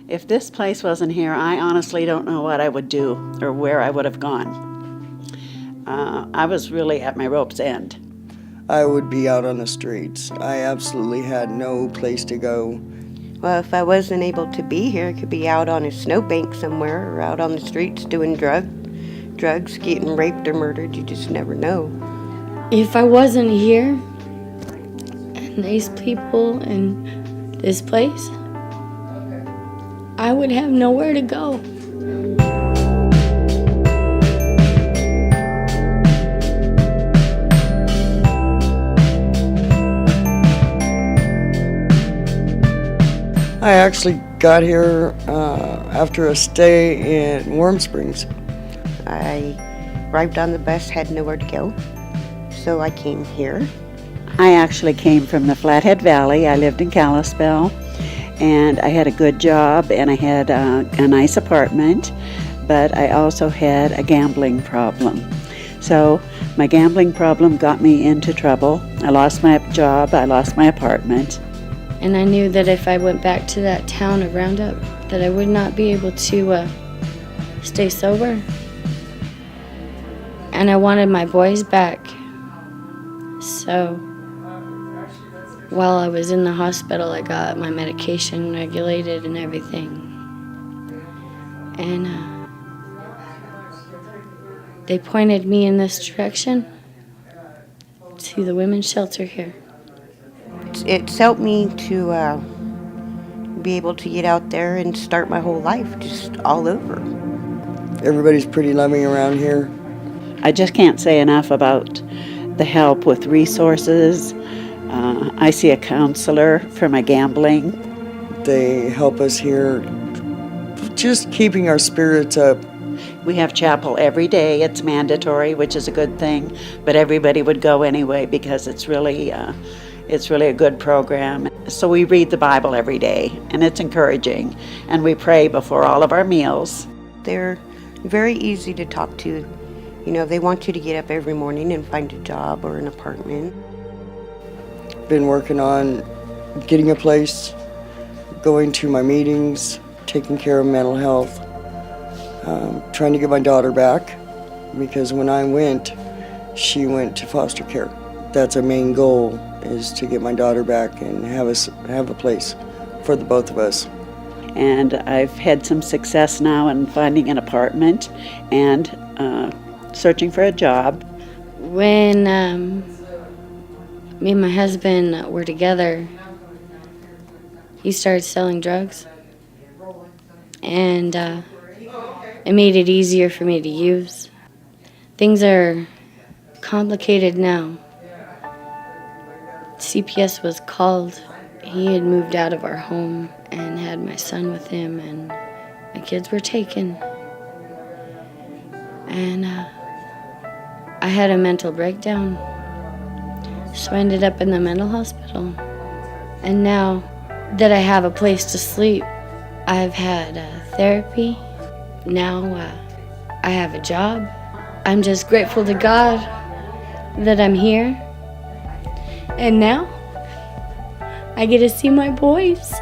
If this place wasn't here, I honestly don't know what I would do or where I would have gone. I was really at my rope's end. I would be out on the streets. I absolutely had no place to go. Well, if I wasn't able to be here, I could be out on a snowbank somewhere or out on the streets doing drugs, getting raped or murdered. You just never know. If I wasn't here and these people and this place, I would have nowhere to go. I actually got here after a stay in Warm Springs. I arrived on the bus, had nowhere to go, so I came here. I actually came from the Flathead Valley. I lived in Kalispell, and I had a good job, and I had a nice apartment, but I also had a gambling problem. So my gambling problem got me into trouble. I lost my job, I lost my apartment. And I knew that if I went back to that town of Roundup, that I would not be able to stay sober. And I wanted my boys back. So while I was in the hospital, I got my medication regulated and everything. And they pointed me in this direction to the women's shelter here. It's helped me to be able to get out there and start my whole life just all over. Everybody's pretty loving around here. I just can't say enough about the help with resources. I see a counselor for my gambling. They help us here just keeping our spirits up. We have chapel every day. It's mandatory, which is a good thing, but everybody would go anyway because it's really a good program. So we read the Bible every day, and it's encouraging, and we pray before all of our meals. They're very easy to talk to. You know, they want you to get up every morning and find a job or an apartment. Been working on getting a place, going to my meetings, taking care of mental health, trying to get my daughter back, because when I went, she went to foster care. That's our main goal, is to get my daughter back and have a place for the both of us. And I've had some success now in finding an apartment and searching for a job. When me and my husband were together, he started selling drugs, and it made it easier for me to use. Things are complicated now. CPS was called. He had moved out of our home and had my son with him, and my kids were taken. And I had a mental breakdown, so I ended up in the mental hospital. And now that I have a place to sleep, I've had therapy. Now I have a job. I'm just grateful to God that I'm here. And now I get to see my boys.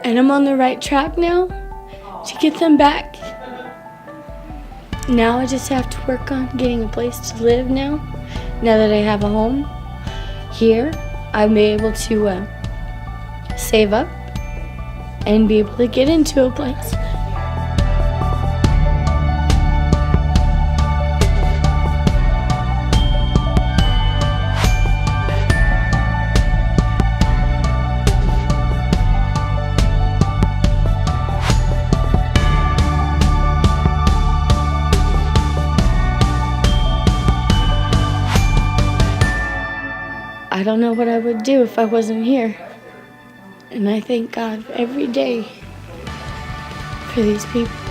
And I'm on the right track now to get them back. Now I just have to work on getting a place to live now. Now that I have a home here, I'll be able to save up and be able to get into a place. I don't know what I would do if I wasn't here. And I thank God every day for these people.